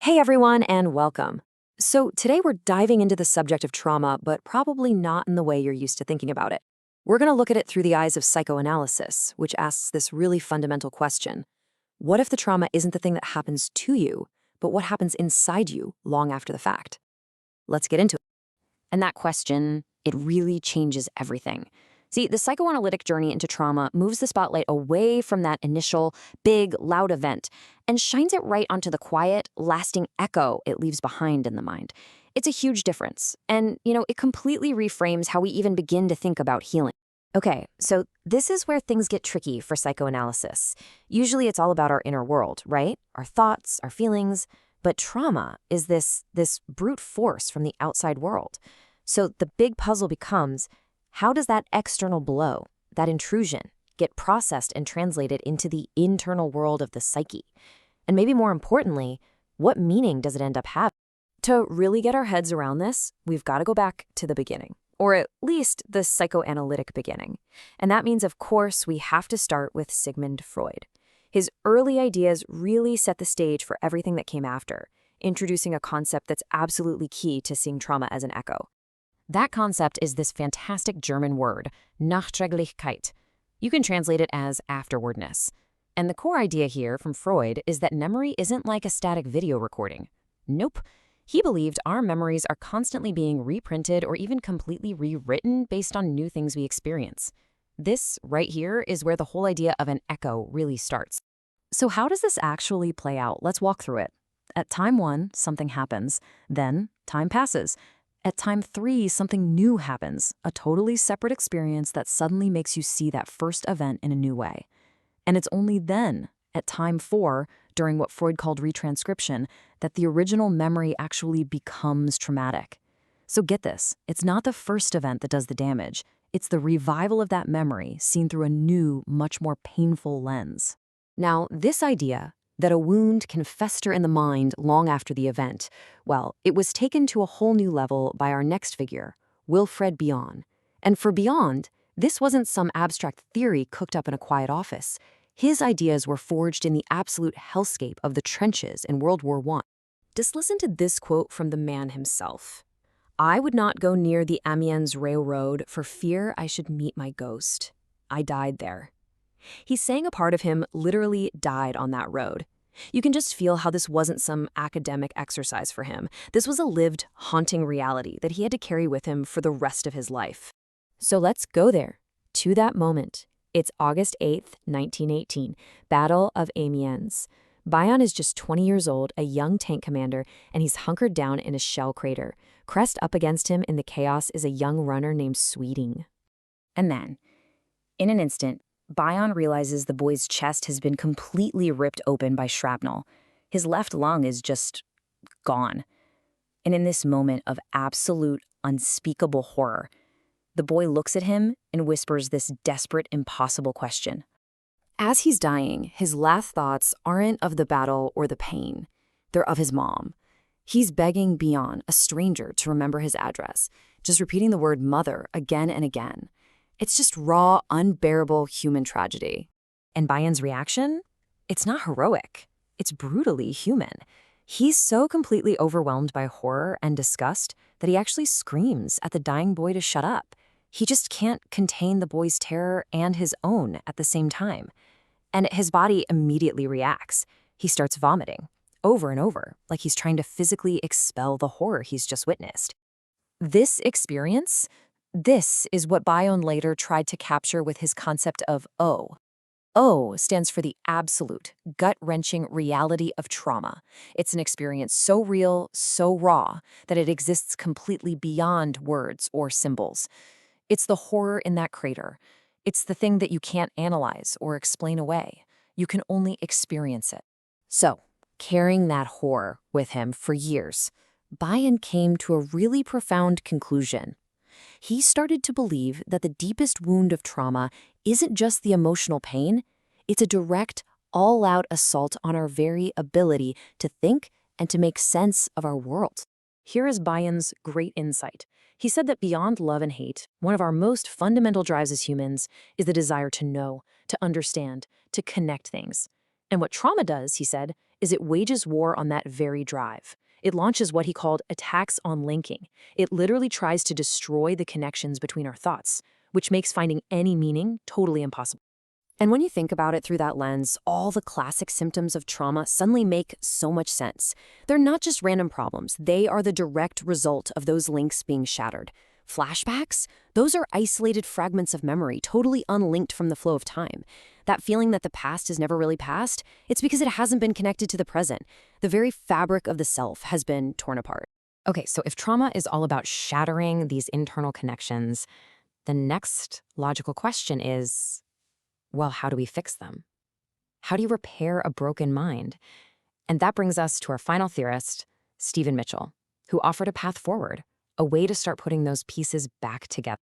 Hey everyone, and welcome. So, today we're diving into the subject of trauma, but probably not in the way you're used to thinking about it. We're going to look at it through the eyes of psychoanalysis, which asks this really fundamental question. What if the trauma isn't the thing that happens to you, but what happens inside you long after the fact? Let's get into it. And that question, it really changes everything. See, the psychoanalytic journey into trauma moves the spotlight away from that initial, big, loud event and shines it right onto the quiet, lasting echo it leaves behind in the mind. It's a huge difference, and, it completely reframes how we even begin to think about healing. Okay, so this is where things get tricky for psychoanalysis. Usually it's all about our inner world, right? Our thoughts, our feelings, but trauma is this brute force from the outside world. So the big puzzle becomes, how does that external blow, that intrusion, get processed and translated into the internal world of the psyche? And maybe more importantly, what meaning does it end up having? To really get our heads around this, we've got to go back to the beginning, or at least the psychoanalytic beginning. And that means, of course, we have to start with Sigmund Freud. His early ideas really set the stage for everything that came after, introducing a concept that's absolutely key to seeing trauma as an echo. That concept is this fantastic German word, Nachträglichkeit. You can translate it as afterwardness. And the core idea here from Freud is that memory isn't like a static video recording. Nope. He believed our memories are constantly being reprinted or even completely rewritten based on new things we experience. This, right here, is where the whole idea of an echo really starts. So how does this actually play out? Let's walk through it. At time 1, something happens. Then, time passes. At time 3, something new happens, a totally separate experience that suddenly makes you see that first event in a new way. And it's only then, at time 4, during what Freud called retranscription, that the original memory actually becomes traumatic. So get this, it's not the first event that does the damage. It's the revival of that memory seen through a new, much more painful lens. Now, this idea that a wound can fester in the mind long after the event, well, it was taken to a whole new level by our next figure, Wilfred Bion. And for Bion, this wasn't some abstract theory cooked up in a quiet office. His ideas were forged in the absolute hellscape of the trenches in World War I. Just listen to this quote from the man himself. "I would not go near the Amiens railroad for fear I should meet my ghost. I died there." He's saying a part of him literally died on that road. You can just feel how this wasn't some academic exercise for him. This was a lived, haunting reality that he had to carry with him for the rest of his life. So let's go there, to that moment. It's August 8th, 1918, Battle of Amiens. Bion is just 20 years old, a young tank commander, and he's hunkered down in a shell crater. Pressed up against him in the chaos is a young runner named Sweeting. And then, in an instant, Bion realizes the boy's chest has been completely ripped open by shrapnel. His left lung is just gone. And in this moment of absolute, unspeakable horror, the boy looks at him and whispers this desperate, impossible question. As he's dying, his last thoughts aren't of the battle or the pain. They're of his mom. He's begging Bion, a stranger, to remember his address, just repeating the word mother again and again. It's just raw, unbearable human tragedy. And Bion's reaction? It's not heroic. It's brutally human. He's so completely overwhelmed by horror and disgust that he actually screams at the dying boy to shut up. He just can't contain the boy's terror and his own at the same time. And his body immediately reacts. He starts vomiting, over and over, like he's trying to physically expel the horror he's just witnessed. This experience, this is what Bion later tried to capture with his concept of O. O stands for the absolute, gut-wrenching reality of trauma. It's an experience so real, so raw, that it exists completely beyond words or symbols. It's the horror in that crater. It's the thing that you can't analyze or explain away. You can only experience it. So, carrying that horror with him for years, Bion came to a really profound conclusion. He started to believe that the deepest wound of trauma isn't just the emotional pain, it's a direct, all-out assault on our very ability to think and to make sense of our world. Here is Bion's great insight. He said that beyond love and hate, one of our most fundamental drives as humans is the desire to know, to understand, to connect things. And what trauma does, he said, is it wages war on that very drive. It launches what he called attacks on linking. It literally tries to destroy the connections between our thoughts, which makes finding any meaning totally impossible. And when you think about it through that lens, all the classic symptoms of trauma suddenly make so much sense. They're not just random problems, they are the direct result of those links being shattered. Flashbacks? Those are isolated fragments of memory, totally unlinked from the flow of time. That feeling that the past is never really past, it's because it hasn't been connected to the present. The very fabric of the self has been torn apart. Okay, so if trauma is all about shattering these internal connections, the next logical question is, well, how do we fix them? How do you repair a broken mind? And that brings us to our final theorist, Stephen Mitchell, who offered a path forward, a way to start putting those pieces back together.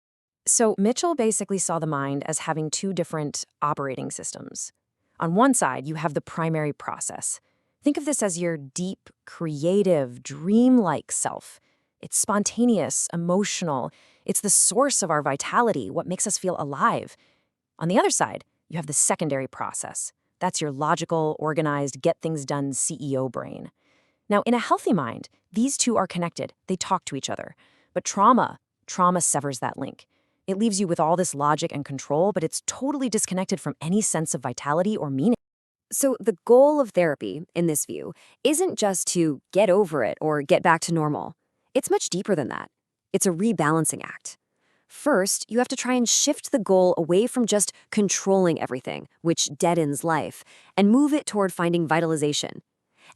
So Mitchell basically saw the mind as having two different operating systems. On one side, you have the primary process. Think of this as your deep, creative, dreamlike self. It's spontaneous, emotional. It's the source of our vitality, what makes us feel alive. On the other side, you have the secondary process. That's your logical, organized, get-things-done CEO brain. Now, in a healthy mind, these two are connected. They talk to each other. But trauma severs that link. It leaves you with all this logic and control, but it's totally disconnected from any sense of vitality or meaning. So the goal of therapy, in this view, isn't just to get over it or get back to normal. It's much deeper than that. It's a rebalancing act. First, you have to try and shift the goal away from just controlling everything, which deadens life, and move it toward finding vitalization.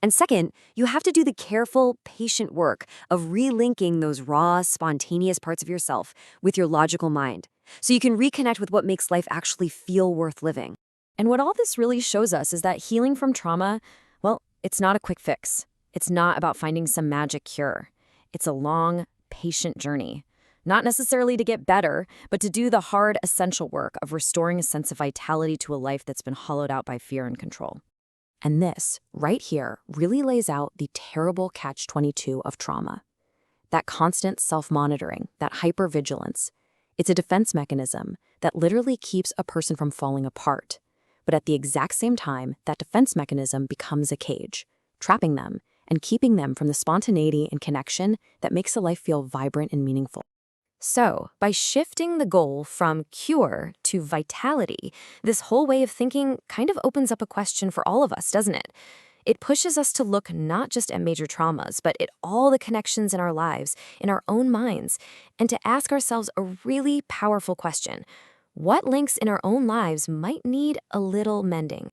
And second, you have to do the careful, patient work of relinking those raw, spontaneous parts of yourself with your logical mind, so you can reconnect with what makes life actually feel worth living. And what all this really shows us is that healing from trauma, well, it's not a quick fix. It's not about finding some magic cure. It's a long, patient journey. Not necessarily to get better, but to do the hard, essential work of restoring a sense of vitality to a life that's been hollowed out by fear and control. And this, right here, really lays out the terrible catch-22 of trauma. That constant self-monitoring, that hypervigilance, it's a defense mechanism that literally keeps a person from falling apart. But at the exact same time, that defense mechanism becomes a cage, trapping them and keeping them from the spontaneity and connection that makes a life feel vibrant and meaningful. So, by shifting the goal from cure to vitality, this whole way of thinking kind of opens up a question for all of us, doesn't it? It pushes us to look not just at major traumas, but at all the connections in our lives, in our own minds, and to ask ourselves a really powerful question. What links in our own lives might need a little mending?